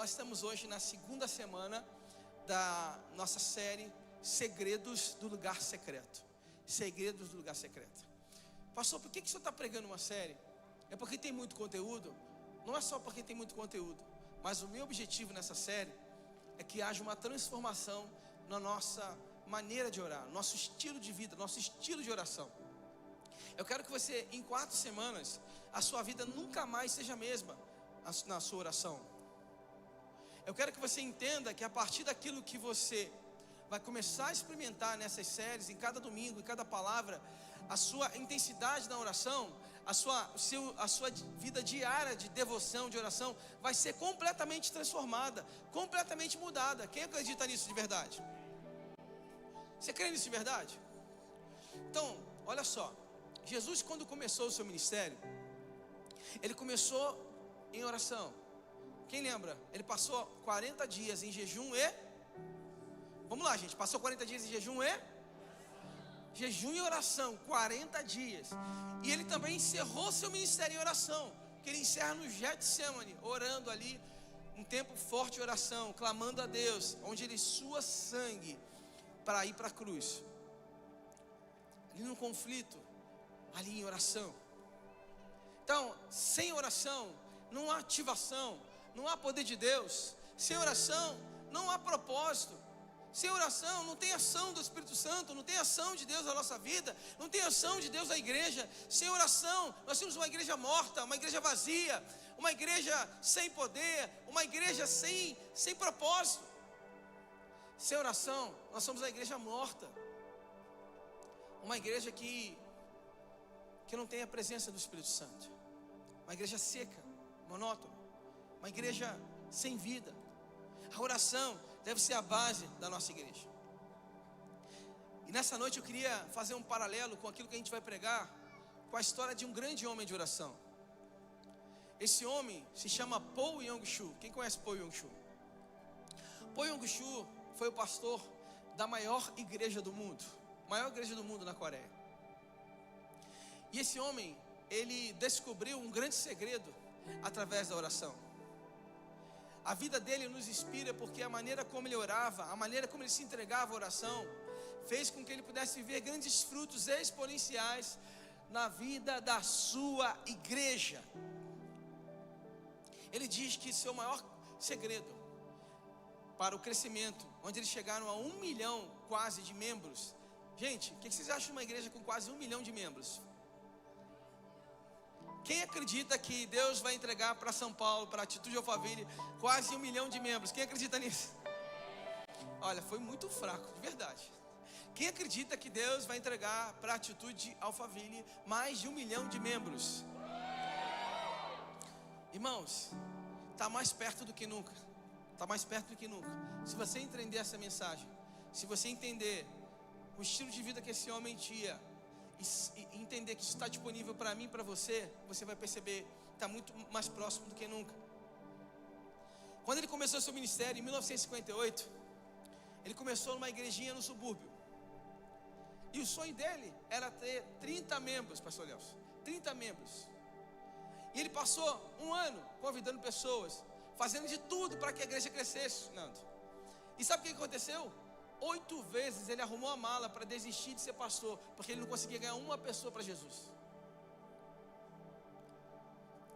Nós estamos hoje na segunda semana da nossa série Segredos do Lugar Secreto. Segredos do Lugar Secreto. Pastor, por que o senhor está pregando uma série? É porque tem muito conteúdo? Não é só porque tem muito conteúdo, mas o meu objetivo nessa série é que haja uma transformação na nossa maneira de orar, nosso estilo de vida, nosso estilo de oração. Eu quero que você, em 4 semanas, a sua vida nunca mais seja a mesma na sua oração. Eu quero que você entenda que a partir daquilo que você vai começar a experimentar nessas séries, em cada domingo, em cada palavra, a sua intensidade na oração, a sua vida diária de devoção, de oração, vai ser completamente transformada, completamente mudada. Quem acredita nisso de verdade? Você crê nisso de verdade? Então, olha só, Jesus, quando começou o seu ministério, ele começou em oração. Quem lembra? Ele passou 40 dias em jejum e... Vamos lá, gente, passou 40 dias em jejum e oração, 40 dias. E ele também encerrou seu ministério em oração, que ele encerra no Getsemane, orando ali, um tempo forte de oração, clamando a Deus, onde ele sua sangue para ir para a cruz. Ali no conflito, ali em oração. Então, sem oração, não há ativação, não há poder de Deus. Sem oração, não há propósito. Sem oração, não tem ação do Espírito Santo, não tem ação de Deus na nossa vida, não tem ação de Deus na igreja. Sem oração, nós temos uma igreja morta, uma igreja vazia, uma igreja sem poder, uma igreja sem propósito. Sem oração, nós somos uma igreja morta, uma igreja que não tem a presença do Espírito Santo, uma igreja seca, monótona, uma igreja sem vida. A oração deve ser a base da nossa igreja. E nessa noite eu queria fazer um paralelo com aquilo que a gente vai pregar, com a história de um grande homem de oração. Esse homem se chama Paul Yong-Soo. Quem conhece Paul Yong-Soo? Paul Yong-Soo foi o pastor da maior igreja do mundo, na Coreia. E esse homem, ele descobriu um grande segredo através da oração. A vida dele nos inspira porque a maneira como ele orava, a maneira como ele se entregava à oração, fez com que ele pudesse viver grandes frutos exponenciais na vida da sua igreja. Ele diz que seu maior segredo para o crescimento, onde eles chegaram a 1 milhão quase de membros. Gente, o que vocês acham de uma igreja com quase 1 milhão de membros? Quem acredita que Deus vai entregar para São Paulo, para a Atitude Alphaville, quase 1 milhão de membros? Quem acredita nisso? Olha, foi muito fraco, de verdade. Quem acredita que Deus vai entregar para a Atitude Alphaville mais de 1 milhão de membros? Irmãos, está mais perto do que nunca. Está mais perto do que nunca. Se você entender essa mensagem, se você entender o estilo de vida que esse homem tinha, e entender que isso está disponível para mim e para você, você vai perceber que está muito mais próximo do que nunca. Quando ele começou seu ministério em 1958, ele começou numa igrejinha no subúrbio, e o sonho dele era ter 30 membros, pastor Nelson, 30 membros. E ele passou 1 ano convidando pessoas, fazendo de tudo para que a igreja crescesse, Nando. E sabe o que aconteceu? 8 vezes ele arrumou a mala para desistir de ser pastor, porque ele não conseguia ganhar uma pessoa para Jesus.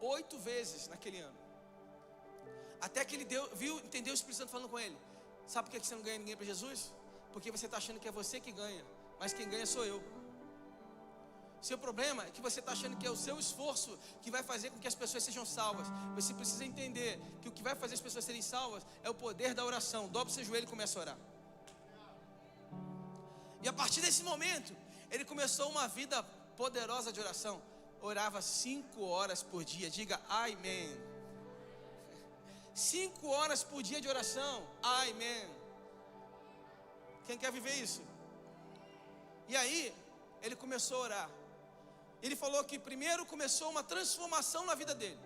8 vezes naquele ano. Até que ele entendeu o Espírito Santo falando com ele: sabe por que você não ganha ninguém para Jesus? Porque você está achando que é você que ganha, mas quem ganha sou eu. Seu problema é que você está achando que é o seu esforço que vai fazer com que as pessoas sejam salvas. Você precisa entender que o que vai fazer as pessoas serem salvas é o poder da oração. Dobre seu joelho e comece a orar. E a partir desse momento, ele começou uma vida poderosa de oração. Orava 5 horas por dia. Diga amém. 5 horas por dia de oração. Amém. Quem quer viver isso? E aí, ele começou a orar. Ele falou que primeiro começou uma transformação na vida dele.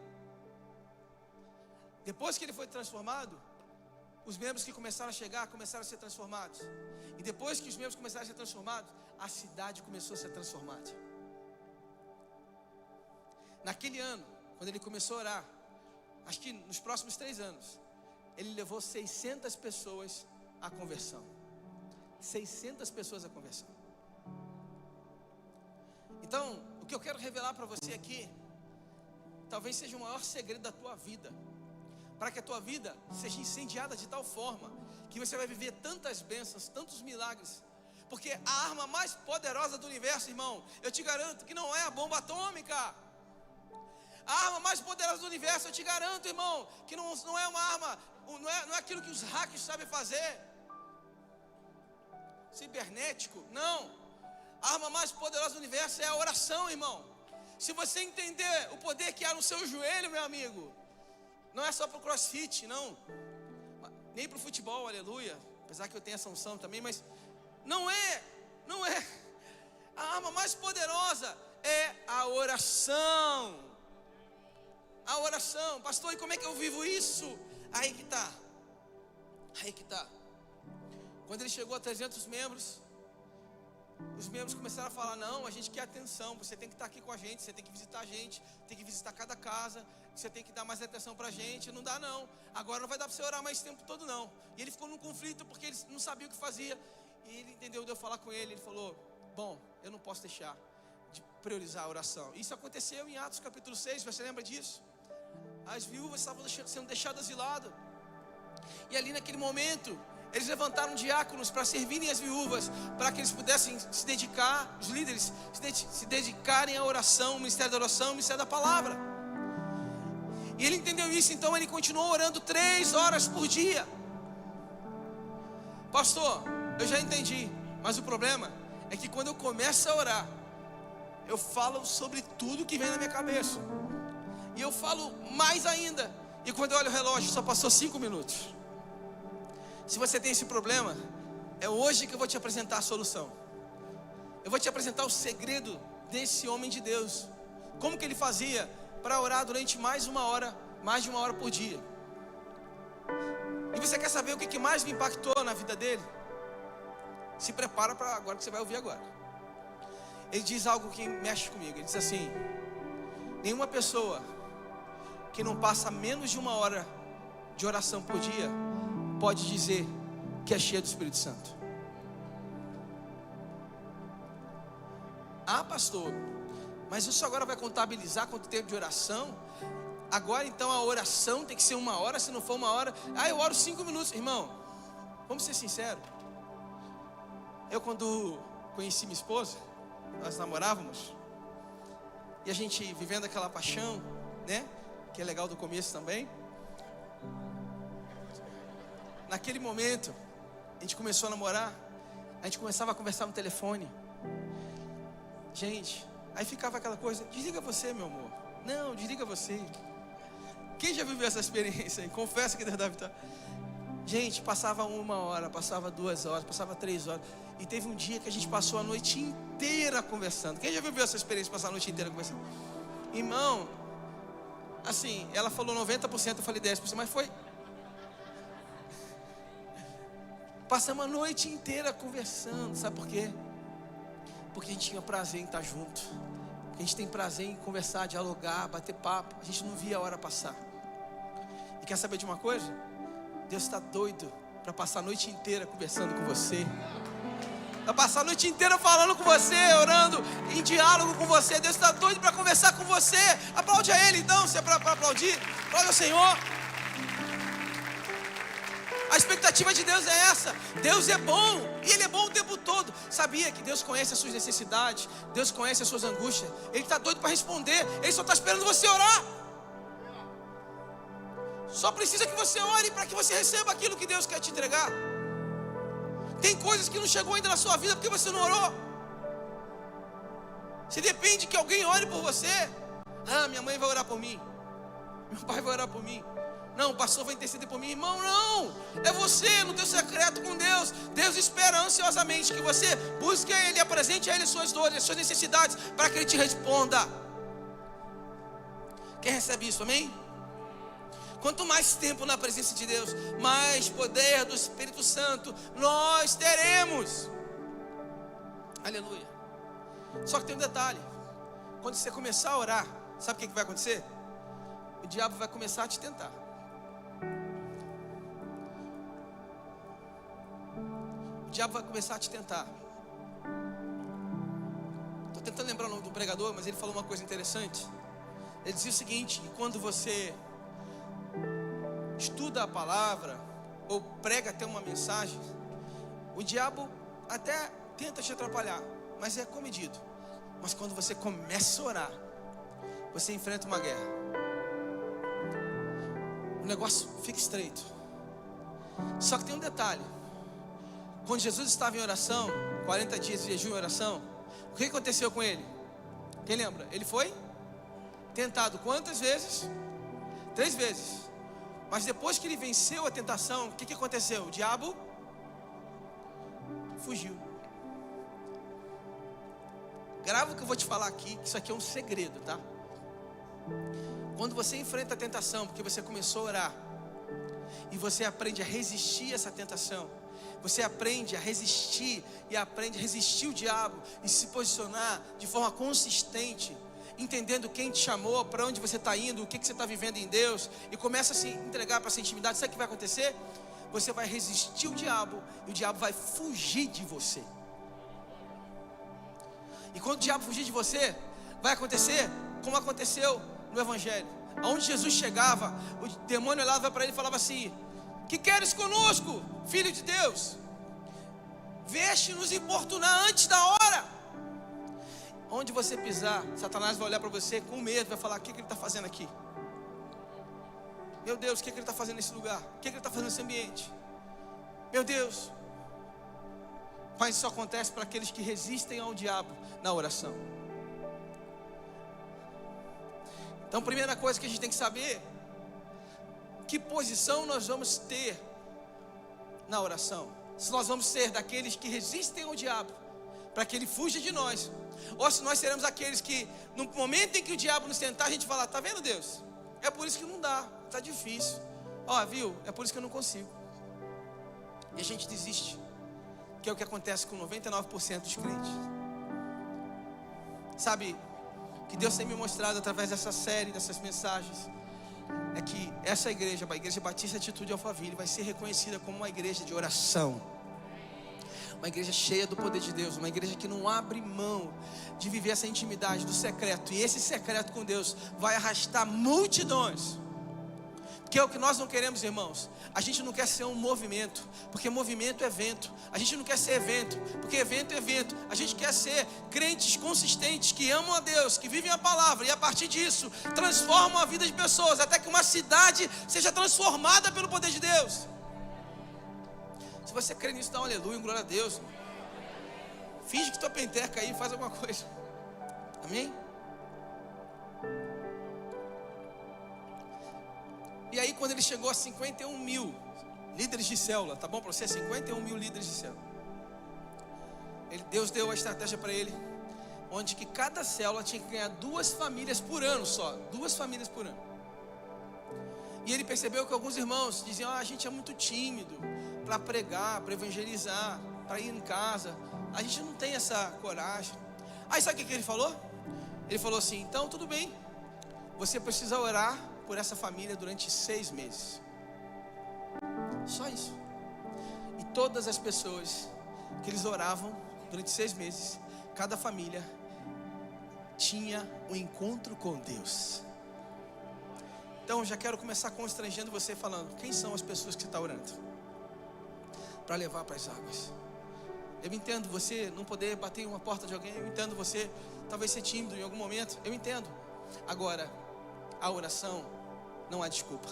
Depois que ele foi transformado, os membros que começaram a chegar começaram a ser transformados. E depois que os membros começaram a ser transformados, a cidade começou a ser transformada. Naquele ano, quando ele começou a orar, acho que nos próximos 3 anos, ele levou 600 pessoas à conversão. 600 pessoas à conversão. Então, o que eu quero revelar para você aqui, talvez seja o maior segredo da tua vida, para que a tua vida seja incendiada de tal forma que você vai viver tantas bênçãos, tantos milagres. Porque a arma mais poderosa do universo, irmão, eu te garanto que não é a bomba atômica. A arma mais poderosa do universo, eu te garanto, irmão, que não é uma arma, não é aquilo que os hackers sabem fazer, cibernético, não. A arma mais poderosa do universo é a oração, irmão. Se você entender o poder que há no seu joelho, meu amigo, não é só para o crossfit, não, nem para o futebol, aleluia, apesar que eu tenho essa unção também, mas não é, a arma mais poderosa é a oração. A oração, pastor, e como é que eu vivo isso? Aí que está. Quando ele chegou a 300 membros, os membros começaram a falar: não, a gente quer atenção, você tem que estar aqui com a gente, você tem que visitar a gente, tem que visitar cada casa, você tem que dar mais atenção para a gente. Não dá não, agora não vai dar para você orar mais tempo todo não. E ele ficou num conflito porque ele não sabia o que fazia. E ele entendeu, deu falar com ele, ele falou: bom, eu não posso deixar de priorizar a oração. Isso aconteceu em Atos capítulo 6, você lembra disso? As viúvas estavam sendo deixadas de lado, e ali naquele momento eles levantaram diáconos para servirem as viúvas, para que eles pudessem se dedicar, os líderes se dedicarem à oração, o ministério da oração, o ministério da palavra. E ele entendeu isso, então ele continuou orando 3 horas por dia. Pastor, eu já entendi, mas o problema é que quando eu começo a orar, eu falo sobre tudo que vem na minha cabeça, e eu falo mais ainda, e quando eu olho o relógio, só passou 5 minutos. Se você tem esse problema, é hoje que eu vou te apresentar a solução. Eu vou te apresentar o segredo desse homem de Deus, como que ele fazia para orar durante mais de uma hora por dia. E você quer saber o que mais me impactou na vida dele? Se prepara para agora, que você vai ouvir agora. Ele diz algo que mexe comigo. Ele diz assim: nenhuma pessoa que não passa menos de 1 hora de oração por dia pode dizer que é cheia do Espírito Santo. Ah, pastor, mas isso agora vai contabilizar quanto tempo de oração? Agora então a oração tem que ser 1 hora, se não for 1 hora, eu oro 5 minutos. Irmão, vamos ser sinceros. Eu, quando conheci minha esposa, nós namorávamos, e a gente vivendo aquela paixão, né, que é legal do começo também. Naquele momento, a gente começou a namorar, a gente começava a conversar no telefone. Gente, aí ficava aquela coisa: desliga você, meu amor. Não, desliga você. Quem já viveu essa experiência aí? Confessa que Deus deve estar. Gente, passava 1 hora, passava 2 horas, passava 3 horas. E teve um dia que a gente passou a noite inteira conversando. Quem já viveu essa experiência de passar a noite inteira conversando? Irmão, assim, ela falou 90%, eu falei 10%, mas foi. Passamos a noite inteira conversando. Sabe por quê? Porque a gente tinha prazer em estar junto. Porque a gente tem prazer em conversar, dialogar, bater papo. A gente não via a hora passar. E quer saber de uma coisa? Deus está doido para passar a noite inteira conversando com você. Para passar a noite inteira falando com você, orando, em diálogo com você. Deus está doido para conversar com você. Aplaude a Ele então, se é para aplaudir. Aplaude ao Senhor. A expectativa de Deus é essa. Deus é bom, e Ele é bom o tempo todo. Sabia que Deus conhece as suas necessidades, Deus conhece as suas angústias. Ele está doido para responder. Ele só está esperando você orar. Só precisa que você ore para que você receba aquilo que Deus quer te entregar. Tem coisas que não chegou ainda na sua vida porque você não orou. Se depende que alguém ore por você. Ah, minha mãe vai orar por mim, meu pai vai orar por mim. Não, o pastor vai interceder por mim. Irmão, não. É você, no teu secreto com Deus. Deus espera ansiosamente que você busque a Ele, apresente a Ele as suas dores, as suas necessidades, para que Ele te responda. Quem recebe isso, amém? Quanto mais tempo na presença de Deus, mais poder do Espírito Santo nós teremos. Aleluia. Só que tem um detalhe: quando você começar a orar, sabe o que vai acontecer? O diabo vai começar a te tentar. o diabo vai começar a te tentar. Estou tentando lembrar o nome do pregador, mas ele falou uma coisa interessante. Ele dizia o seguinte: que quando você estuda a palavra ou prega até uma mensagem, o diabo até tenta te atrapalhar, mas é comedido. Mas quando você começa a orar, você enfrenta uma guerra. O negócio fica estreito. Só que tem um detalhe. Quando Jesus estava em oração, 40 dias de jejum e oração, o que aconteceu com ele? Quem lembra? Ele foi tentado quantas vezes? 3 vezes. Mas depois que ele venceu a tentação, o que aconteceu? O diabo fugiu. Grava o que eu vou te falar aqui, que isso aqui é um segredo, tá? Quando você enfrenta a tentação, porque você começou a orar, e você aprende a resistir a essa tentação, você aprende a resistir, e aprende a resistir o diabo, e se posicionar de forma consistente, entendendo quem te chamou, para onde você está indo, o que você está vivendo em Deus, e começa a se entregar para essa intimidade. Sabe o que vai acontecer? Você vai resistir o diabo, e o diabo vai fugir de você. E quando o diabo fugir de você, vai acontecer como aconteceu no Evangelho, onde Jesus chegava, o demônio olhava para ele e falava assim: que queres conosco, filho de Deus? Vieste nos importunar antes da hora. Onde você pisar, Satanás vai olhar para você com medo, vai falar: o que ele está fazendo aqui? Meu Deus, o que ele está fazendo nesse lugar? O que ele está fazendo nesse ambiente? Meu Deus. Mas isso acontece para aqueles que resistem ao diabo na oração. Então, primeira coisa que a gente tem que saber: que posição nós vamos ter na oração. Se nós vamos ser daqueles que resistem ao diabo, para que ele fuja de nós, ou se nós seremos aqueles que, no momento em que o diabo nos tentar, a gente fala: tá vendo, Deus? É por isso que não dá, tá difícil. Ó, viu? É por isso que eu não consigo. E a gente desiste. Que é o que acontece com 99% dos crentes. Sabe, que Deus tem me mostrado através dessa série, dessas mensagens, é que essa igreja, a Igreja Batista Atitude Alphaville, vai ser reconhecida como uma igreja de oração, uma igreja cheia do poder de Deus, uma igreja que não abre mão de viver essa intimidade do secreto. E esse secreto com Deus vai arrastar multidões. Que é o que nós não queremos, irmãos. A gente não quer ser um movimento, porque movimento é evento. A gente não quer ser evento, porque evento é evento. A gente quer ser crentes consistentes, que amam a Deus, que vivem a palavra, e a partir disso transformam a vida de pessoas, até que uma cidade seja transformada pelo poder de Deus. Se você crê nisso, dá um aleluia, um glória a Deus. Finge que tua penteca aí, faz alguma coisa. Amém? E aí, quando ele chegou a 51 mil líderes de célula, tá bom para você? 51 mil líderes de célula. Deus deu a estratégia para ele, onde que cada célula tinha que ganhar 2 famílias por ano só. 2 famílias por ano. E ele percebeu que alguns irmãos diziam: a gente é muito tímido para pregar, para evangelizar, para ir em casa. A gente não tem essa coragem. Aí sabe o que ele falou? Ele falou assim: então tudo bem, você precisa orar por essa família durante 6 meses. Só isso. E todas as pessoas que eles oravam durante 6 meses, cada família tinha um encontro com Deus. Então já quero começar constrangendo você, falando: quem são as pessoas que você está orando para levar para as águas? Eu entendo você não poder bater em uma porta de alguém. Eu entendo você talvez ser tímido em algum momento. Eu entendo. Agora, a oração não há desculpa.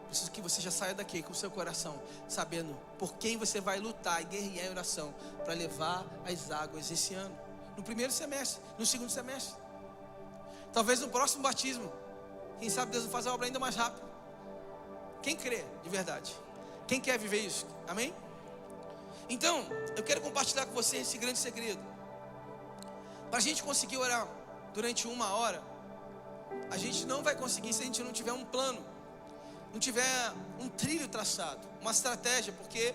Preciso que você já saia daqui com o seu coração sabendo por quem você vai lutar e guerrear em oração para levar as águas esse ano, no primeiro semestre, no segundo semestre, talvez no próximo batismo. Quem sabe Deus vai fazer a obra ainda mais rápido. Quem crê de verdade? Quem quer viver isso? Amém? Então, eu quero compartilhar com você esse grande segredo. Para a gente conseguir orar durante 1 hora, a gente não vai conseguir se a gente não tiver um plano, não tiver um trilho traçado, uma estratégia, porque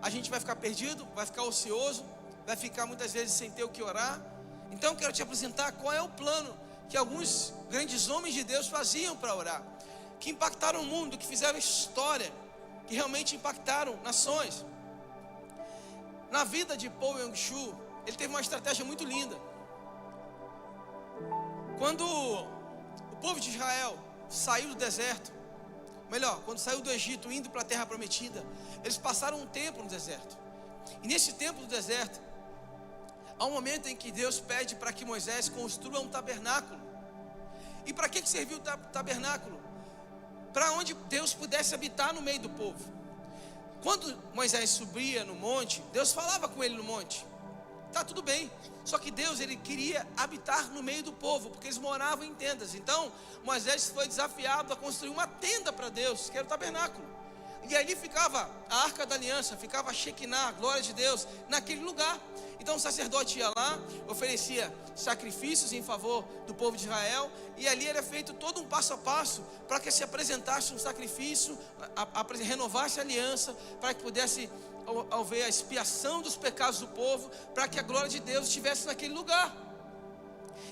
a gente vai ficar perdido, vai ficar ocioso, vai ficar muitas vezes sem ter o que orar. Então eu quero te apresentar qual é o plano que alguns grandes homens de Deus faziam para orar, que impactaram o mundo, que fizeram história, que realmente impactaram nações. Na vida de Paul Yong-Shu, ele teve uma estratégia muito linda. Quando o povo de Israel saiu do deserto, melhor, quando saiu do Egito indo para a terra prometida, eles passaram um tempo no deserto. E nesse tempo do deserto, há um momento em que Deus pede para que Moisés construa um tabernáculo. E para que serviu o tabernáculo? Para onde Deus pudesse habitar no meio do povo. Quando Moisés subia no monte, Deus falava com ele no monte. Tá tudo bem. Só que Deus, ele queria habitar no meio do povo, porque eles moravam em tendas. Então, Moisés foi desafiado a construir uma tenda para Deus, que era o tabernáculo. E ali ficava a Arca da Aliança, ficava a Shekinah, a glória de Deus, naquele lugar. Então o sacerdote ia lá, oferecia sacrifícios em favor do povo de Israel, e ali era feito todo um passo a passo, para que se apresentasse um sacrifício, renovasse a aliança, para que pudesse haver a expiação dos pecados do povo, para que a glória de Deus estivesse naquele lugar.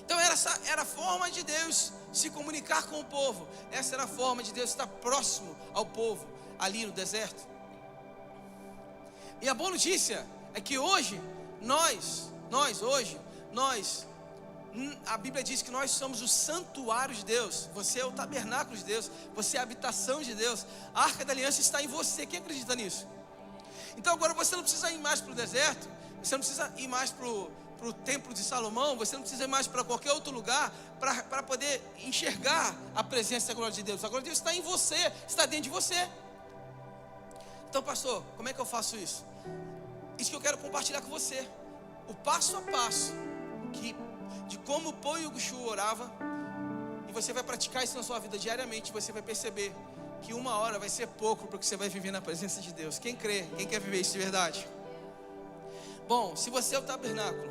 Então essa era a forma de Deus se comunicar com o povo, essa era a forma de Deus estar próximo ao povo, ali no deserto. E a boa notícia é que hoje, a Bíblia diz que nós somos o santuário de Deus. Você é o tabernáculo de Deus, você é a habitação de Deus. A Arca da Aliança está em você. Quem acredita nisso? Então agora você não precisa ir mais para o deserto, você não precisa ir mais para o templo de Salomão, você não precisa ir mais para qualquer outro lugar para poder enxergar a presença da glória de Deus. A glória de Deus está em você, está dentro de você. Então, pastor, como é que eu faço isso? Isso que eu quero compartilhar com você, o passo a passo de como o Paul Yong-Shu orava, e você vai praticar isso na sua vida diariamente. Você vai perceber que uma hora vai ser pouco para que você vai viver na presença de Deus. Quem crê? Quem quer viver isso de verdade? Bom, se você é o tabernáculo,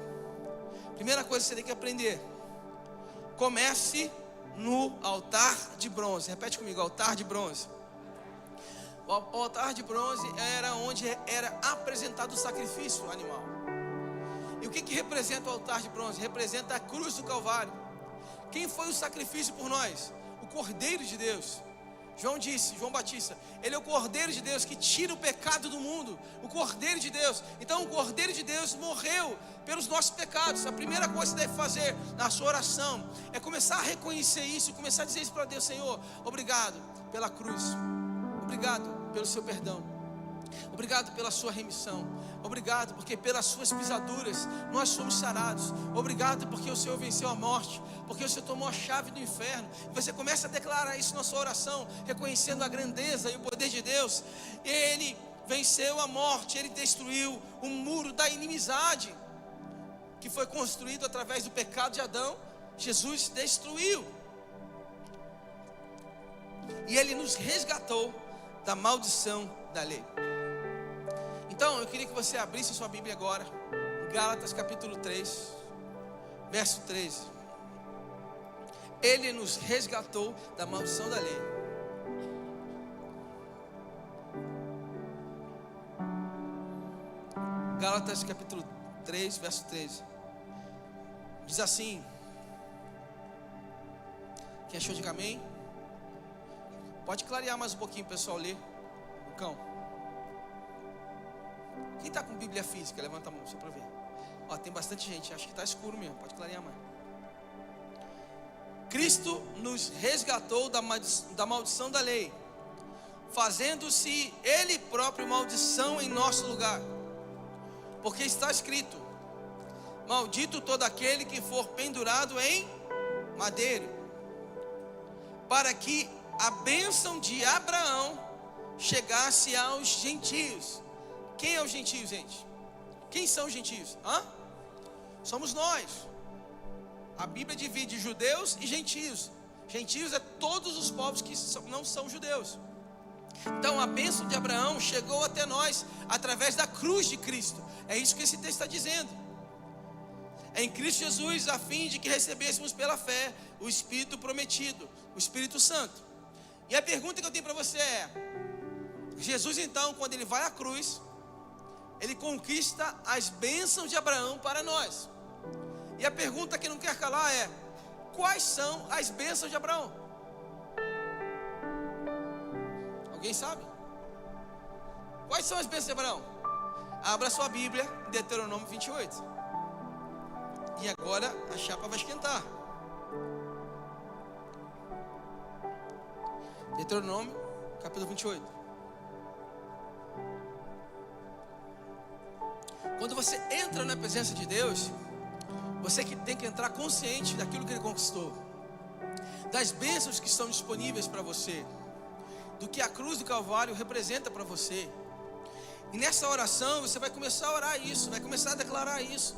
primeira coisa que você tem que aprender: comece no altar de bronze. Repete comigo: altar de bronze. O altar de bronze era onde era apresentado o sacrifício animal. E o que representa o altar de bronze? Representa a cruz do Calvário. Quem foi o sacrifício por nós? O Cordeiro de Deus. João Batista, ele é o Cordeiro de Deus que tira o pecado do mundo. O Cordeiro de Deus. Então o Cordeiro de Deus morreu pelos nossos pecados. A primeira coisa que você deve fazer na sua oração é começar a reconhecer isso, começar a dizer isso para Deus: Senhor, obrigado pela cruz, obrigado pelo seu perdão, obrigado pela sua remissão, obrigado porque pelas suas pisaduras nós somos sarados, obrigado porque o Senhor venceu a morte, porque o Senhor tomou a chave do inferno. Você começa a declarar isso na sua oração, reconhecendo a grandeza e o poder de Deus. Ele venceu a morte, ele destruiu o muro da inimizade que foi construído através do pecado de Adão. Jesus destruiu, e ele nos resgatou da maldição da lei. Então eu queria que você abrisse sua Bíblia agora, Gálatas capítulo 3, verso 13. Ele nos resgatou da maldição da lei. Gálatas capítulo 3, verso 13. Diz assim: quem achou, diga amém. Pode clarear mais um pouquinho, pessoal, ler. Lucão. Quem está com Bíblia física, levanta a mão, só para ver. Ó, tem bastante gente, acho que está escuro mesmo, pode clarear mais. Cristo nos resgatou da maldição da lei, fazendo-se Ele próprio maldição em nosso lugar. Porque está escrito: maldito todo aquele que for pendurado em madeiro, para que a bênção de Abraão chegasse aos gentios. Quem é os gentios, gente? Quem são os gentios? Somos nós. A Bíblia divide judeus e gentios. Gentios é todos os povos que não são judeus. Então a bênção de Abraão chegou até nós através da cruz de Cristo. É isso que esse texto está dizendo. É em Cristo Jesus, a fim de que recebêssemos pela fé o Espírito prometido, o Espírito Santo. E a pergunta que eu tenho para você é: Jesus então, quando ele vai à cruz, ele conquista as bênçãos de Abraão para nós. E a pergunta que não quer calar é: quais são as bênçãos de Abraão? Alguém sabe? Quais são as bênçãos de Abraão? Abra sua Bíblia, Deuteronômio 28. E agora a chapa vai esquentar. Deuteronômio, capítulo 28. Quando você entra na presença de Deus, você tem que entrar consciente daquilo que Ele conquistou, das bênçãos que estão disponíveis para você, do que a cruz do Calvário representa para você. E nessa oração você vai começar a orar isso, vai começar a declarar isso,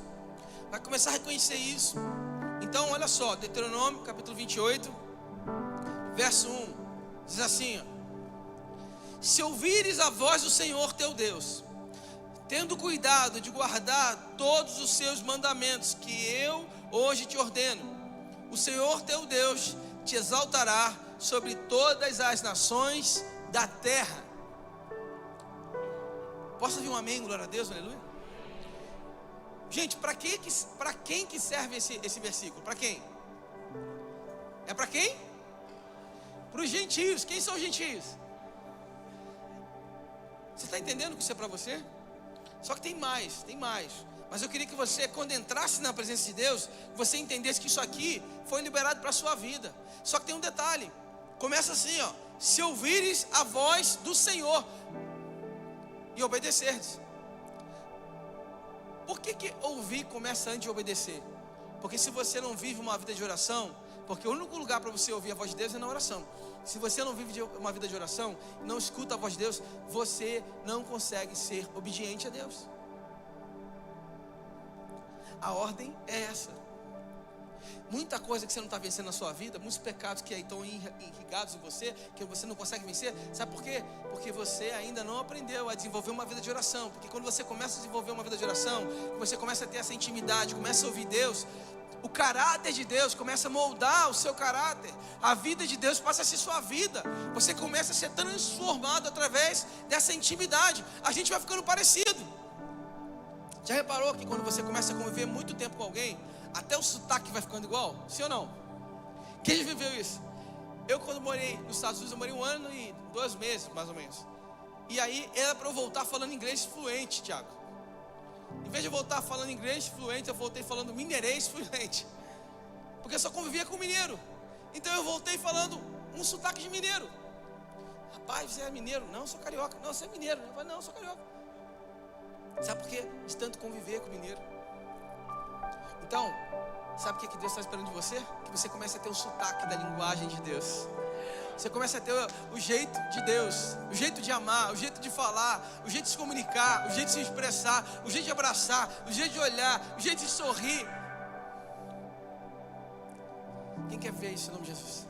vai começar a reconhecer isso. Então olha só, Deuteronômio capítulo 28, verso 1, diz assim, ó: se ouvires a voz do Senhor teu Deus, tendo cuidado de guardar todos os seus mandamentos que eu hoje te ordeno, o Senhor teu Deus te exaltará sobre todas as nações da terra. Posso ouvir um amém, glória a Deus, aleluia? Gente, para quem que serve esse versículo? Para quem? É para quem? Para os gentios. Quem são os gentios? Você está entendendo que isso é para você? Só que tem mais. Mas eu queria que você, quando entrasse na presença de Deus, você entendesse que isso aqui foi liberado para a sua vida. Só que tem um detalhe. Começa assim, ó: se ouvires a voz do Senhor e obedecerdes. Por que ouvir começa antes de obedecer? Porque se você não vive uma vida de oração, porque o único lugar para você ouvir a voz de Deus é na oração. Se você não vive uma vida de oração, não escuta a voz de Deus, você não consegue ser obediente a Deus. A ordem é essa. Muita coisa que você não está vencendo na sua vida, muitos pecados que aí estão irrigados em você, que você não consegue vencer, sabe por quê? Porque você ainda não aprendeu a desenvolver uma vida de oração. Porque quando você começa a desenvolver uma vida de oração, você começa a ter essa intimidade, começa a ouvir Deus, o caráter de Deus começa a moldar o seu caráter, a vida de Deus passa a ser sua vida, você começa a ser transformado através dessa intimidade, a gente vai ficando parecido. Já reparou que quando você começa a conviver muito tempo com alguém, até o sotaque vai ficando igual? Sim ou não? Quem já viveu isso? Eu, quando morei nos Estados Unidos, eu morei 1 ano e 2 meses, mais ou menos. E aí era para eu voltar falando inglês fluente, Thiago. Em vez de eu voltar falando inglês fluente, eu voltei falando mineirês fluente, porque eu só convivia com mineiro. Então eu voltei falando um sotaque de mineiro. Rapaz, você é mineiro? Não, eu sou carioca. Não, você é mineiro? Eu falei, não, eu sou carioca. Sabe por quê? De tanto conviver com mineiro. Então, sabe o que Deus está esperando de você? Que você comece a ter o sotaque da linguagem de Deus. Você começa a ter o jeito de Deus, o jeito de amar, o jeito de falar, o jeito de se comunicar, o jeito de se expressar, o jeito de abraçar, o jeito de olhar, o jeito de sorrir. Quem quer ver isso em nome de Jesus?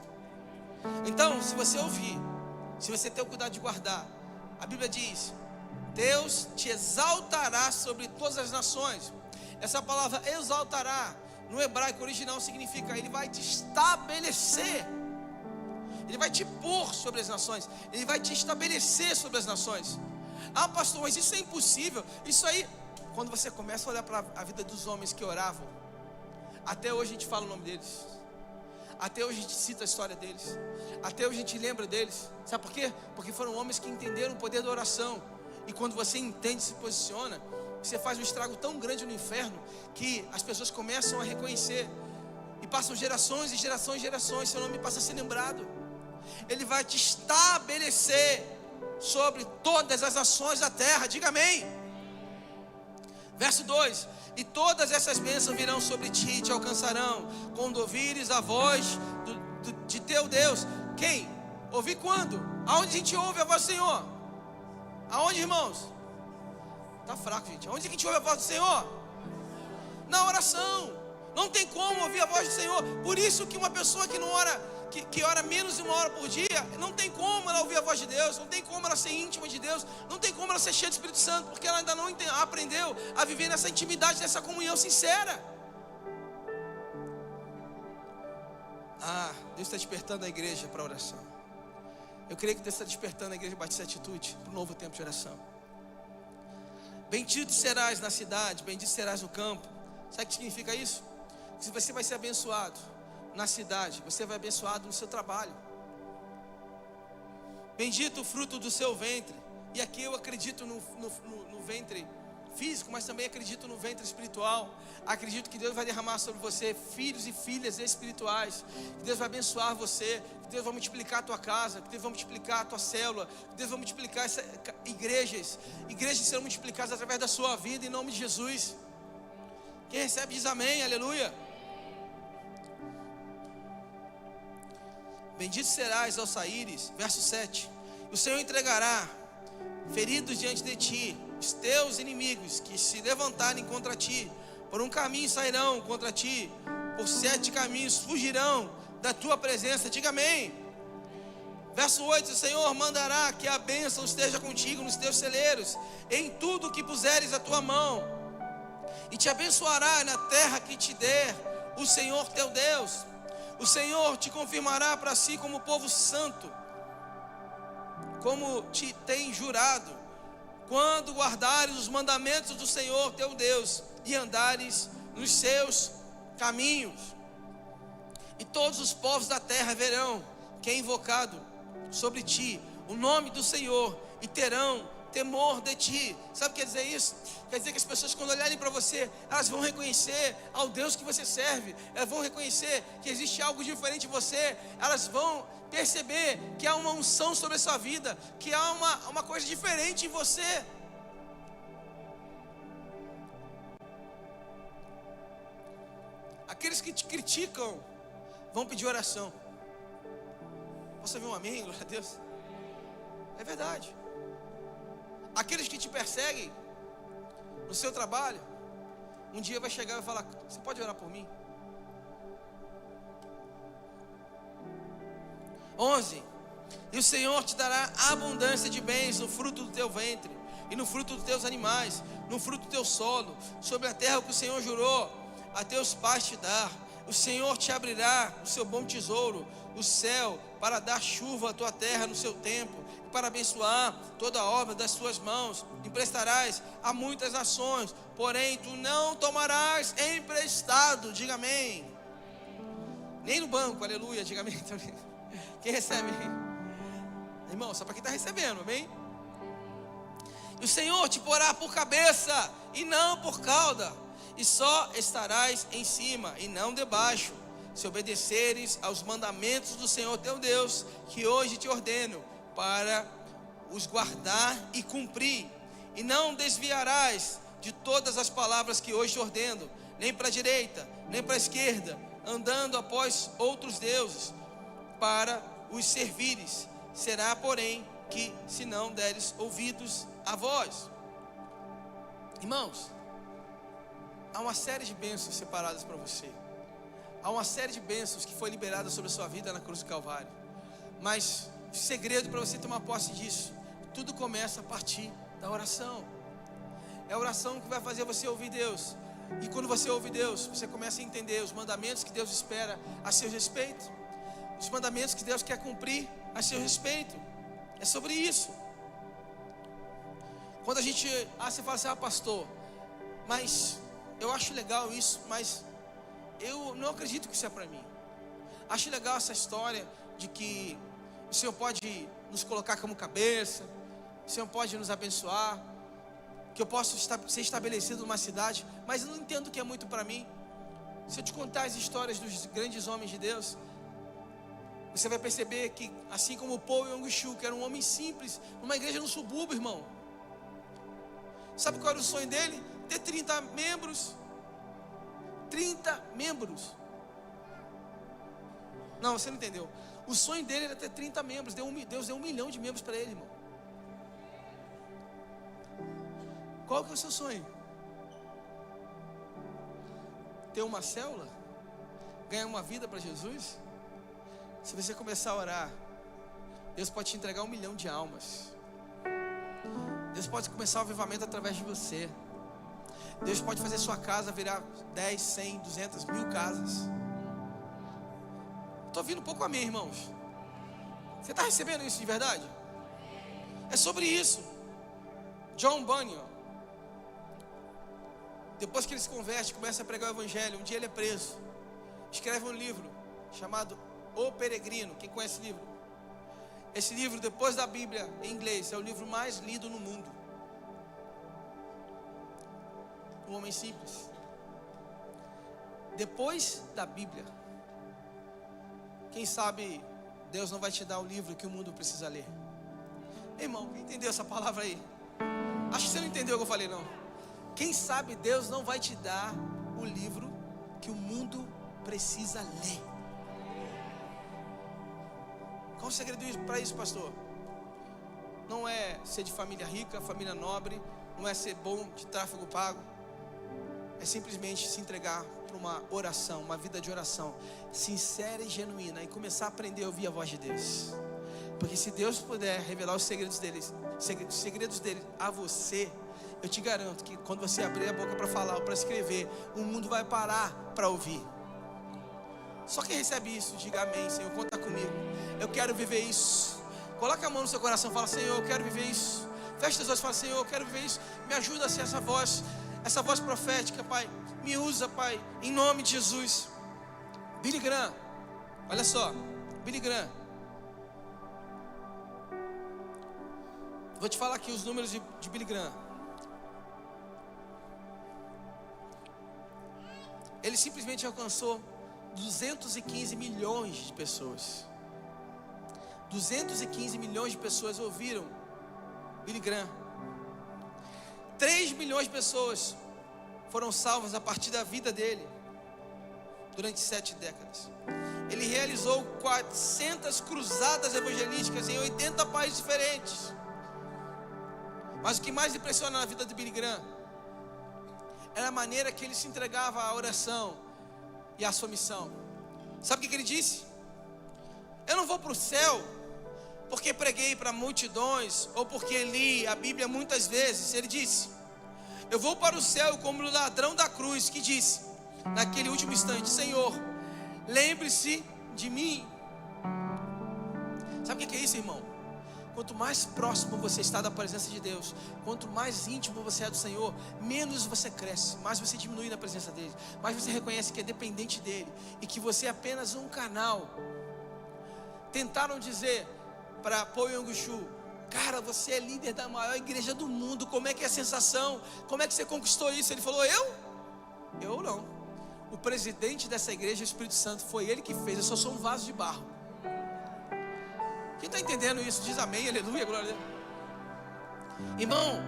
Então, se você ouvir, se você ter o cuidado de guardar, a Bíblia diz: Deus te exaltará sobre todas as nações. Essa palavra exaltará, no hebraico original, significa Ele vai te estabelecer. Ele vai te pôr sobre as nações. Ele vai te estabelecer sobre as nações. Ah, pastor, mas isso é impossível. Isso aí, quando você começa a olhar para a vida dos homens que oravam, até hoje a gente fala o nome deles, até hoje a gente cita a história deles, até hoje a gente lembra deles. Sabe por quê? Porque foram homens que entenderam o poder da oração. E quando você entende e se posiciona, você faz um estrago tão grande no inferno, que as pessoas começam a reconhecer. E passam gerações e gerações e gerações, seu nome passa a ser lembrado. Ele vai te estabelecer sobre todas as nações da terra. Diga amém. Verso 2: e todas essas bênçãos virão sobre ti e te alcançarão, quando ouvires a voz de teu Deus. Quem? Ouvir quando? Aonde a gente ouve a voz do Senhor? Aonde, irmãos? Está fraco, gente. Aonde a gente ouve a voz do Senhor? Na oração. Não tem como ouvir a voz do Senhor. Por isso que uma pessoa que não ora, que ora menos de 1 hora por dia, não tem como ela ouvir a voz de Deus, não tem como ela ser íntima de Deus, não tem como ela ser cheia do Espírito Santo, porque ela ainda não aprendeu a viver nessa intimidade, nessa comunhão sincera. Ah, Deus está despertando a igreja para a oração. Eu creio que Deus está despertando a igreja Batista Atitude para um novo tempo de oração. Bendito serás na cidade, bendito serás no campo. Sabe o que significa isso? Se você vai ser abençoado na cidade, você vai ser abençoado no seu trabalho. Bendito o fruto do seu ventre. E aqui eu acredito no ventre físico, mas também acredito no ventre espiritual. Acredito que Deus vai derramar sobre você filhos e filhas espirituais, que Deus vai abençoar você, que Deus vai multiplicar a tua casa, que Deus vai multiplicar a tua célula, que Deus vai multiplicar igrejas serão multiplicadas através da sua vida, em nome de Jesus. Quem recebe diz amém, aleluia. Bendito serás ao saíres, verso 7. O Senhor entregará feridos diante de ti os teus inimigos que se levantarem contra ti. Por um caminho sairão contra ti, por 7 caminhos fugirão da tua presença. Diga amém. Verso 8, o Senhor mandará que a bênção esteja contigo nos teus celeiros, em tudo que puseres a tua mão, e te abençoará na terra que te der o Senhor teu Deus. O Senhor te confirmará para si como povo santo, como te tem jurado, quando guardares os mandamentos do Senhor teu Deus e andares nos seus caminhos. E todos os povos da terra verão que é invocado sobre ti o nome do Senhor e terão temor de ti. Sabe o que quer dizer isso? Quer dizer que as pessoas, quando olharem para você, elas vão reconhecer ao Deus que você serve, elas vão reconhecer que existe algo diferente em você, elas vão perceber que há uma unção sobre a sua vida, que há uma coisa diferente em você. Aqueles que te criticam vão pedir oração. Posso ouvir um amém? Glória a Deus. É verdade. Aqueles que te perseguem no seu trabalho, um dia vai chegar e vai falar: você pode orar por mim? 11. E o Senhor te dará abundância de bens no fruto do teu ventre, e no fruto dos teus animais, no fruto do teu solo, sobre a terra que o Senhor jurou a teus pais te dar. O Senhor te abrirá o seu bom tesouro, o céu, para dar chuva à tua terra no seu tempo, e para abençoar toda a obra das tuas mãos. Emprestarás a muitas nações, porém tu não tomarás emprestado. Diga amém. Nem no banco, aleluia, diga amém também. Quem recebe? Irmão, só para quem está recebendo, amém? E o Senhor te porá por cabeça e não por cauda, e só estarás em cima e não debaixo, se obedeceres aos mandamentos do Senhor teu Deus, que hoje te ordeno, para os guardar e cumprir. E não desviarás de todas as palavras que hoje te ordeno, nem para a direita, nem para a esquerda, andando após outros deuses, para os servires. Será, porém, que se não deres ouvidos a voz. Irmãos, há uma série de bênçãos separadas para você. Há uma série de bênçãos que foi liberada sobre a sua vida na cruz do Calvário. Mas o segredo para você tomar posse disso, tudo começa a partir da oração. É a oração que vai fazer você ouvir Deus. E quando você ouve Deus, você começa a entender os mandamentos que Deus espera a seu respeito, os mandamentos que Deus quer cumprir a seu respeito. É sobre isso. Quando a gente, você fala assim: pastor, mas eu acho legal isso, mas eu não acredito que isso é para mim. Acho legal essa história de que o Senhor pode nos colocar como cabeça, o Senhor pode nos abençoar, que eu posso ser estabelecido numa cidade, mas eu não entendo que é muito para mim. Se eu te contar as histórias dos grandes homens de Deus, você vai perceber que, assim como Paul Yong-Shu, que era um homem simples, numa igreja no subúrbio, irmão, sabe qual era o sonho dele? Ter 30 membros. 30 membros. Não, você não entendeu. O sonho dele era ter 30 membros. Deus deu 1 milhão de membros para ele, irmão. Qual que é o seu sonho? Ter uma célula? Ganhar uma vida para Jesus? Se você começar a orar, Deus pode te entregar 1 milhão de almas. Deus pode começar o avivamento através de você. Deus pode fazer sua casa virar 10, 100, 200, 1000 casas. Estou ouvindo um pouco amém, irmãos. Você está recebendo isso de verdade? É sobre isso. John Bunyan, depois que ele se converte, começa a pregar o evangelho. Um dia ele é preso, escreve um livro chamado O Peregrino. Quem conhece esse livro? Esse livro, depois da Bíblia em inglês, é o livro mais lido no mundo. um homem simples. Depois da Bíblia, quem sabe Deus não vai te dar o livro que o mundo precisa ler. Irmão, quem entendeu essa palavra aí? Acho que você não entendeu o que eu falei, não. Quem sabe Deus não vai te dar o livro que o mundo precisa ler. Qual o segredo para isso, pastor? Não é ser de família rica, família nobre, não é ser bom de tráfego pago. É simplesmente se entregar para uma oração, uma vida de oração sincera e genuína, e começar a aprender a ouvir a voz de Deus. Porque se Deus puder revelar os segredos dele a você, eu te garanto que quando você abrir a boca para falar ou para escrever, o mundo vai parar para ouvir. Só quem recebe isso, diga amém. Senhor, conta comigo. Eu quero viver isso. Coloca a mão no seu coração e fala: Senhor, eu quero viver isso. Fecha os olhos e fala: Senhor, eu quero viver isso. Me ajuda a ser essa voz profética, Pai. Me usa, Pai, em nome de Jesus. Billy Graham, olha só, Billy Graham. Vou te falar aqui os números de Billy Graham. Ele simplesmente alcançou 215 milhões de pessoas. 215 milhões de pessoas ouviram Billy Graham. 3 milhões de pessoas foram salvas a partir da vida dele durante 7 décadas. Ele realizou 400 cruzadas evangelísticas em 80 países diferentes. Mas o que mais impressiona na vida de Billy Graham era a maneira que ele se entregava à oração e à sua missão. Sabe o que ele disse? Eu não vou para o céu porque preguei para multidões ou porque li a Bíblia muitas vezes. Ele disse: eu vou para o céu como o ladrão da cruz, que disse naquele último instante: Senhor, lembre-se de mim. Sabe o que é isso, irmão? Quanto mais próximo você está da presença de Deus, quanto mais íntimo você é do Senhor, menos você cresce, mais você diminui na presença dele, mais você reconhece que é dependente dele e que você é apenas um canal. Tentaram dizer para Paul Yong-Soo: cara, você é líder da maior igreja do mundo, como é que é a sensação? Como é que você conquistou isso? Ele falou: eu não. O presidente dessa igreja, o Espírito Santo, foi ele que fez, eu só sou um vaso de barro. Quem está entendendo isso, diz amém, aleluia, glória a Deus. Irmão,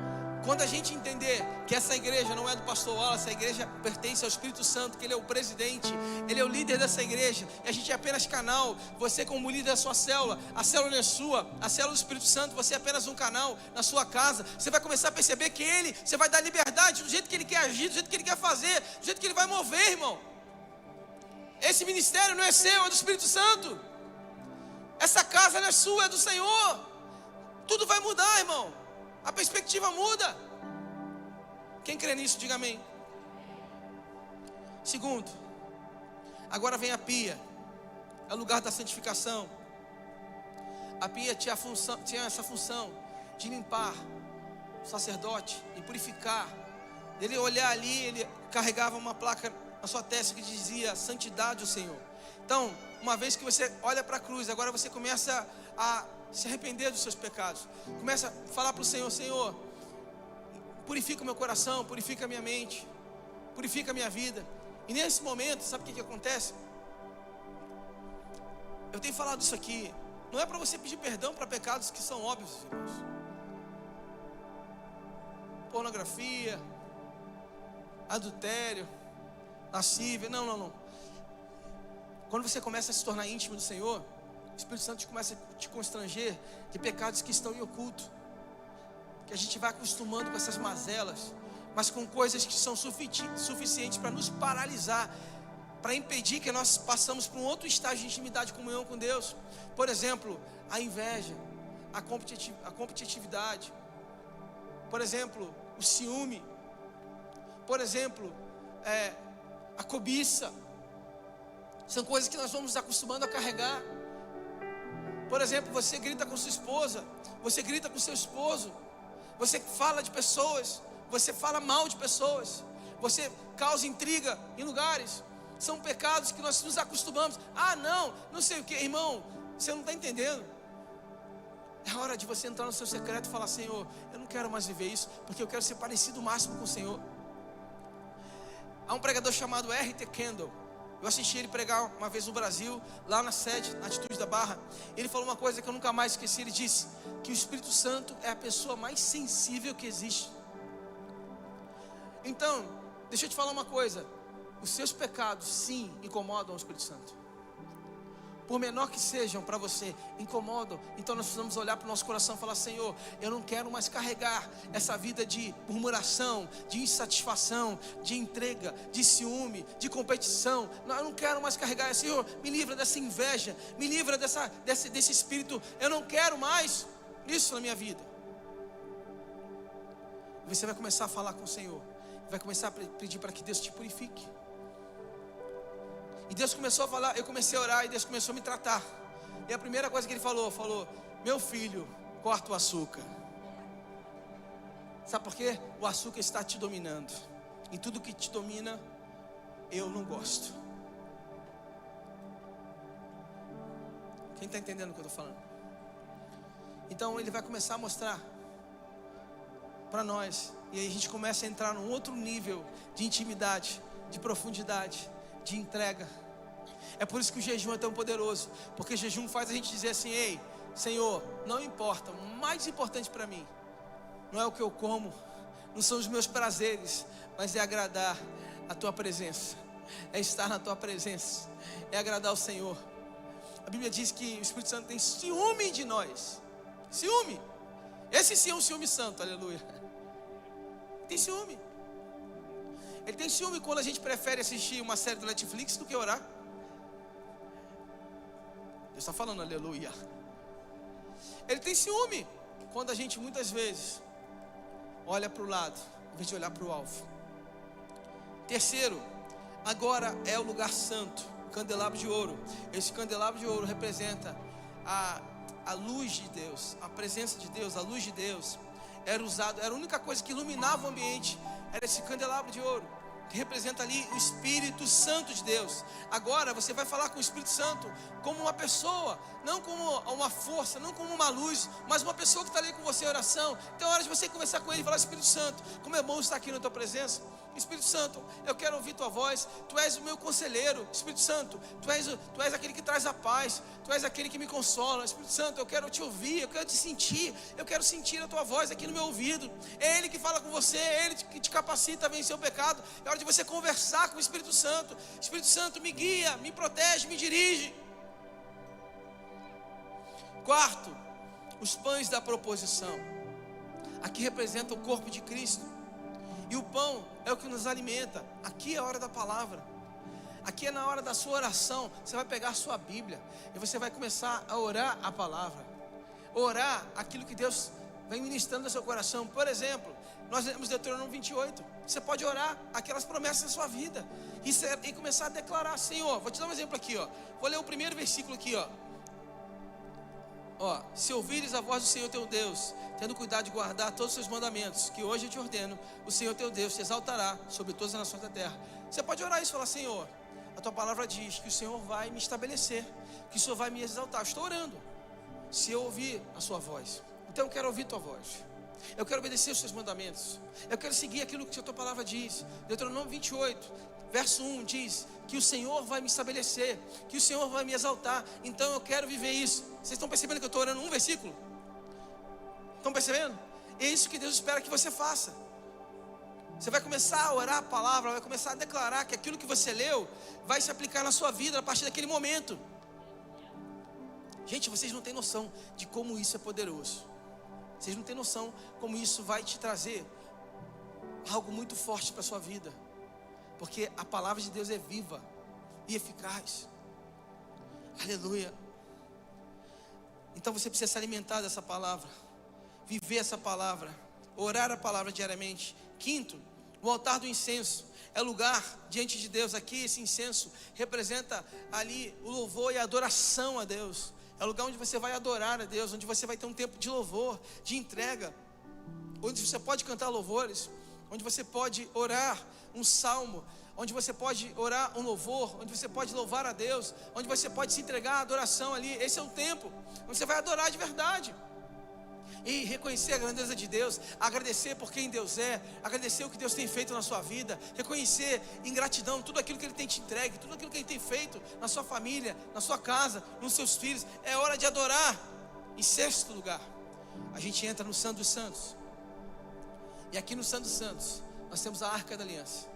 quando a gente entender que essa igreja não é do pastor Wallace, essa igreja pertence ao Espírito Santo, que ele é o presidente, ele é o líder dessa igreja, e a gente é apenas canal. Você como líder da sua célula, a célula não é sua, a célula do Espírito Santo, você é apenas um canal na sua casa. Você vai começar a perceber que você vai dar liberdade do jeito que ele quer agir, do jeito que ele quer fazer, do jeito que ele vai mover, irmão. Esse ministério não é seu, é do Espírito Santo. Essa casa não é sua, é do Senhor. Tudo vai mudar, irmão. A perspectiva muda. Quem crê nisso, diga amém. Segundo, agora vem a pia. É o lugar da santificação. A pia tinha essa função de limpar o sacerdote e purificar. Ele olhar ali, ele carregava uma placa na sua testa que dizia: santidade ao Senhor. Então, uma vez que você olha para a cruz, agora você começa a se arrepender dos seus pecados. Começa a falar para o Senhor: Senhor, purifica o meu coração, purifica a minha mente, purifica a minha vida. E nesse momento, sabe o que acontece? Eu tenho falado isso aqui. Não é para você pedir perdão para pecados que são óbvios, irmãos. Pornografia, adultério, lascívia. Não. Quando você começa a se tornar íntimo do Senhor, o Espírito Santo começa a te constranger de pecados que estão em oculto, que a gente vai acostumando com essas mazelas, mas com coisas que são suficientes para nos paralisar, para impedir que nós passamos para um outro estágio de intimidade e comunhão com Deus. Por exemplo, a inveja, a competitividade, por exemplo, o ciúme, por exemplo, a cobiça. São coisas que nós vamos nos acostumando a carregar. Por exemplo, você grita com sua esposa, você grita com seu esposo, você fala de pessoas, você fala mal de pessoas, você causa intriga em lugares. São pecados que nós nos acostumamos. Não sei o que, irmão, você não está entendendo. É hora de você entrar no seu secreto e falar: Senhor, eu não quero mais viver isso, porque eu quero ser parecido o máximo com o Senhor. Há um pregador chamado R.T. Kendall. Eu assisti ele pregar uma vez no Brasil, lá na sede, na Atitude da Barra. Ele falou uma coisa que eu nunca mais esqueci. Ele disse que o Espírito Santo é a pessoa mais sensível que existe. Então, deixa eu te falar uma coisa. Os seus pecados, sim, incomodam o Espírito Santo. Por menor que sejam para você, incomodam. Então nós precisamos olhar para o nosso coração e falar: Senhor, eu não quero mais carregar essa vida de murmuração, de insatisfação, de entrega, de ciúme, de competição. Não, eu não quero mais carregar. Senhor, me livra dessa inveja, me livra desse espírito. Eu não quero mais isso na minha vida. Você vai começar a falar com o Senhor, vai começar a pedir para que Deus te purifique. E Deus começou a falar, eu comecei a orar e Deus começou a me tratar. E a primeira coisa que Ele falou: meu filho, corta o açúcar. Sabe por quê? O açúcar está te dominando. E tudo que te domina, eu não gosto. Quem está entendendo o que eu estou falando? Então Ele vai começar a mostrar para nós. E aí a gente começa a entrar num outro nível de intimidade, de profundidade, de entrega. É por isso que o jejum é tão poderoso, porque o jejum faz a gente dizer assim: ei, Senhor, não importa, o mais importante para mim não é o que eu como, não são os meus prazeres, mas é agradar a Tua presença, é estar na Tua presença, é agradar o Senhor. A Bíblia diz que o Espírito Santo tem ciúme de nós. Ciúme. Esse sim é um ciúme santo, aleluia. Tem ciúme. Ele tem ciúme quando a gente prefere assistir uma série do Netflix do que orar. Deus está falando, aleluia. Ele tem ciúme quando a gente muitas vezes olha para o lado, em vez de olhar para o alvo. Terceiro, agora é o lugar santo, o candelabro de ouro. Esse candelabro de ouro representa a luz de Deus, a presença de Deus, a luz de Deus. Era a única coisa que iluminava o ambiente, era esse candelabro de ouro, que representa ali o Espírito Santo de Deus. Agora você vai falar com o Espírito Santo como uma pessoa, não como uma força, não como uma luz, mas uma pessoa que está ali com você em oração. Então é hora de você conversar com Ele e falar: Espírito Santo, como é bom estar aqui na Tua presença. Espírito Santo, eu quero ouvir Tua voz. Tu és o meu conselheiro. Espírito Santo, Tu és aquele que traz a paz, Tu és aquele que me consola. Espírito Santo, eu quero Te ouvir, eu quero Te sentir, eu quero sentir a Tua voz aqui no meu ouvido. É Ele que fala com você, é Ele que te capacita a vencer o pecado. É hora de você conversar com o Espírito Santo. Espírito Santo, me guia, me protege, me dirige. Quarto, os pães da proposição. Aqui representa o corpo de Cristo. E o pão é o que nos alimenta. Aqui é a hora da palavra. Aqui é na hora da sua oração. Você vai pegar a sua Bíblia e você vai começar a orar a palavra. Orar aquilo que Deus vem ministrando no seu coração. Por exemplo, nós lemos Deuteronômio 28. Você pode orar aquelas promessas da sua vida e começar a declarar: Senhor, vou te dar um exemplo aqui, ó. Vou ler o primeiro versículo aqui, ó. Se ouvires a voz do Senhor teu Deus, tendo cuidado de guardar todos os seus mandamentos, que hoje eu te ordeno, o Senhor teu Deus te exaltará sobre todas as nações da terra. Você pode orar isso e falar: Senhor, a tua palavra diz que o Senhor vai me estabelecer, que o Senhor vai me exaltar. Eu estou orando, se eu ouvir a sua voz, então eu quero ouvir tua voz, eu quero obedecer os seus mandamentos, eu quero seguir aquilo que a tua palavra diz. Deuteronômio 28, verso 1 diz que o Senhor vai me estabelecer, que o Senhor vai me exaltar. Então eu quero viver isso. Vocês estão percebendo que eu estou orando um versículo? Estão percebendo? É isso que Deus espera que você faça. Você vai começar a orar a palavra, vai começar a declarar que aquilo que você leu vai se aplicar na sua vida a partir daquele momento. Gente, vocês não têm noção de como isso é poderoso. Vocês não têm noção como isso vai te trazer algo muito forte para a sua vida. Porque a palavra de Deus é viva e eficaz. Aleluia. Então você precisa se alimentar dessa palavra, viver essa palavra, orar a palavra diariamente. Quinto, o altar do incenso é lugar diante de Deus. Aqui esse incenso representa ali o louvor e a adoração a Deus. É o lugar onde você vai adorar a Deus, onde você vai ter um tempo de louvor, de entrega, onde você pode cantar louvores, onde você pode orar um salmo, onde você pode orar um louvor, onde você pode louvar a Deus, onde você pode se entregar à adoração ali. Esse é o tempo onde você vai adorar de verdade. e reconhecer a grandeza de Deus, agradecer por quem Deus é, agradecer o que Deus tem feito na sua vida, reconhecer em gratidão tudo aquilo que Ele tem te entregue, tudo aquilo que Ele tem feito na sua família, na sua casa, nos seus filhos. É hora de adorar. Em sexto lugar, a gente entra no Santo dos Santos. E aqui no Santo dos Santos, nós temos a Arca da Aliança.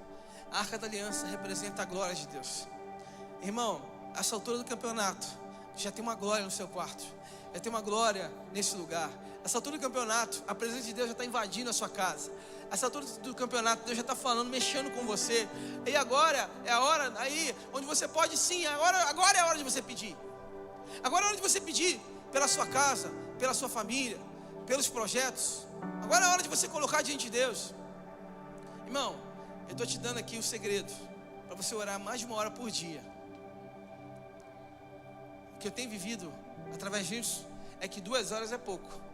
A Arca da Aliança representa a glória de Deus. Irmão, a essa altura do campeonato, já tem uma glória no seu quarto, já tem uma glória nesse lugar. A essa altura do campeonato, a presença de Deus já está invadindo a sua casa. A essa altura do campeonato, Deus já está falando, mexendo com você. E agora é a hora aí onde você pode sim, agora é a hora de você pedir. Agora é a hora de você pedir pela sua casa, pela sua família, pelos projetos. Agora é a hora de você colocar diante de Deus. Irmão, eu estou te dando aqui o segredo para você orar mais de 1 hora por dia. O que eu tenho vivido através disso é que 2 horas é pouco.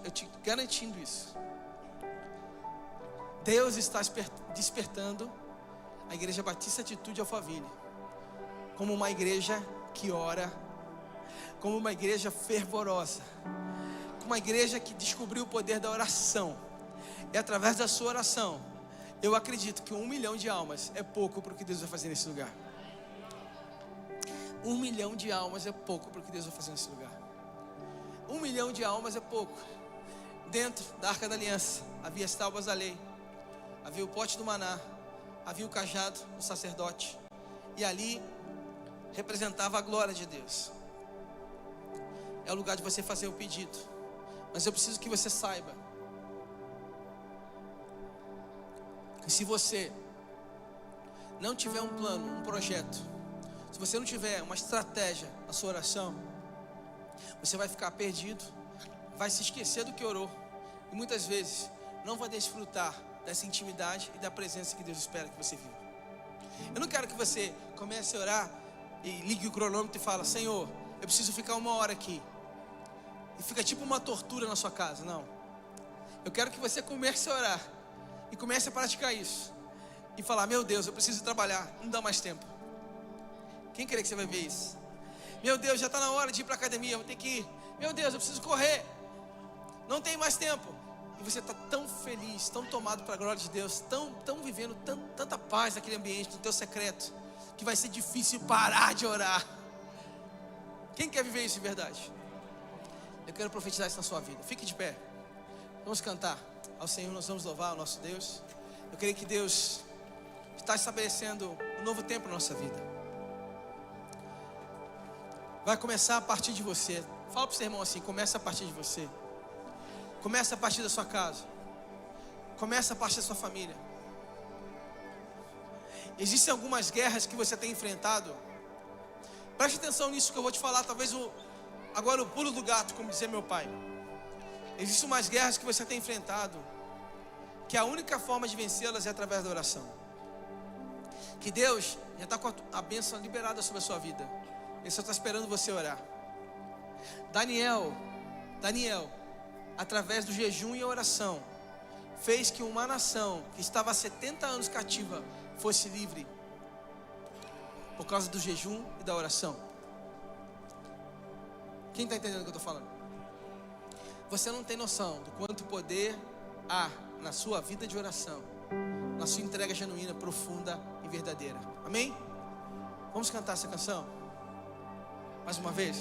Eu te garantindo isso. Deus está despertando a Igreja Batista Atitude Alphaville como uma igreja que ora, como uma igreja fervorosa, como uma igreja que descobriu o poder da oração. E através da sua oração, eu acredito que 1 milhão de almas é pouco para o que Deus vai fazer nesse lugar. 1 milhão de almas é pouco para o que Deus vai fazer nesse lugar. 1 milhão de almas é pouco. Dentro da Arca da Aliança havia as tábuas da lei, havia o pote do maná, havia o cajado do sacerdote, e ali representava a glória de Deus. É o lugar de você fazer o pedido. Mas eu preciso que você saiba que se você não tiver um plano, um projeto, se você não tiver uma estratégia na sua oração, você vai ficar perdido, vai se esquecer do que orou, e muitas vezes não vai desfrutar dessa intimidade e da presença que Deus espera que você viva. Eu não quero que você comece a orar e ligue o cronômetro e fala: Senhor, eu preciso ficar 1 hora aqui, e fica tipo uma tortura na sua casa. Não, eu quero que você comece a orar e comece a praticar isso e falar: meu Deus, eu preciso trabalhar, não dá mais tempo. Quem crê que você vai ver isso? Meu Deus, já está na hora de ir para a academia, eu vou ter que ir. Meu Deus, eu preciso correr, não tem mais tempo. E você está tão feliz, tão tomado para a glória de Deus, tão vivendo tanta paz naquele ambiente, no teu secreto, que vai ser difícil parar de orar. Quem quer viver isso de verdade? Eu quero profetizar isso na sua vida. Fique de pé, vamos cantar ao Senhor, nós vamos louvar o nosso Deus. Eu creio que Deus está estabelecendo um novo tempo na nossa vida. Vai começar a partir de você. Fala para o seu irmão assim: começa a partir de você. Começa a partir da sua casa. Começa a partir da sua família. Existem algumas guerras que você tem enfrentado. Preste atenção nisso que eu vou te falar. Talvez agora o pulo do gato, como dizia meu pai. Existem umas guerras que você tem enfrentado, que a única forma de vencê-las é através da oração. Que Deus já está com a bênção liberada sobre a sua vida. Ele só está esperando você orar. Daniel, através do jejum e a oração, fez que uma nação que estava há 70 anos cativa fosse livre, por causa do jejum e da oração. Quem está entendendo o que eu estou falando? Você não tem noção do quanto poder há na sua vida de oração, na sua entrega genuína, profunda e verdadeira. Amém? Vamos cantar essa canção mais uma vez?